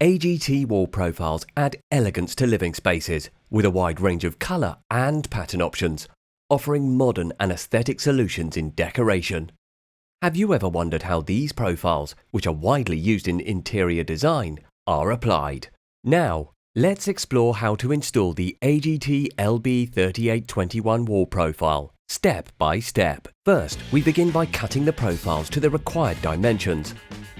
AGT wall profiles add elegance to living spaces with a wide range of colour and pattern options, offering modern and aesthetic solutions in decoration. Have you ever wondered how these profiles, which are widely used in interior design, are applied? Now, let's explore how to install the AGT LB-3821 wall profile, step by step. First, we begin by cutting the profiles to the required dimensions.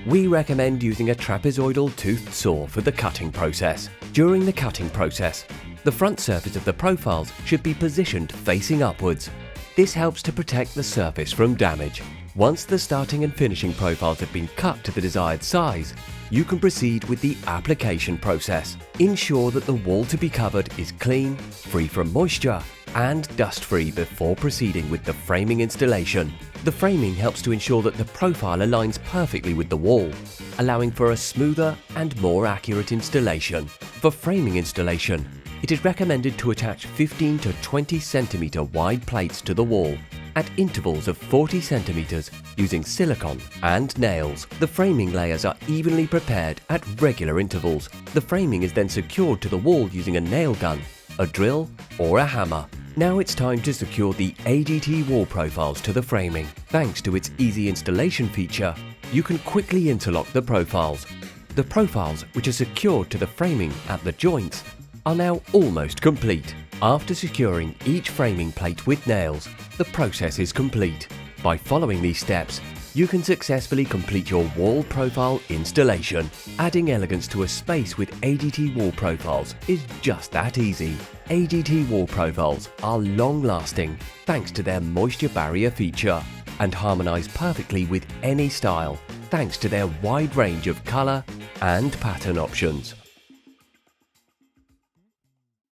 We recommend using a trapezoidal toothed saw for the cutting process. During the cutting process, the front surface of the profiles should be positioned facing upwards. This helps to protect the surface from damage. Once the starting and finishing profiles have been cut to the desired size, you can proceed with the application process. Ensure that the wall to be covered is clean, free from moisture, and dust-free before proceeding with the framing installation. The framing helps to ensure that the profile aligns perfectly with the wall, allowing for a smoother and more accurate installation. For framing installation, it is recommended to attach 15 to 20 centimeter wide plates to the wall at intervals of 40 centimeters using silicone and nails. The framing layers are evenly prepared at regular intervals. The framing is then secured to the wall using a nail gun, a drill, or a hammer. Now it's time to secure the AGT wall profiles to the framing. Thanks to its easy installation feature, you can quickly interlock the profiles. The profiles, which are secured to the framing at the joints, are now almost complete. After securing each framing plate with nails, the process is complete. By following these steps, you can successfully complete your wall profile installation. Adding elegance to a space with AGT wall profiles is just that easy. AGT wall profiles are long-lasting thanks to their moisture barrier feature and harmonise perfectly with any style thanks to their wide range of colour and pattern options.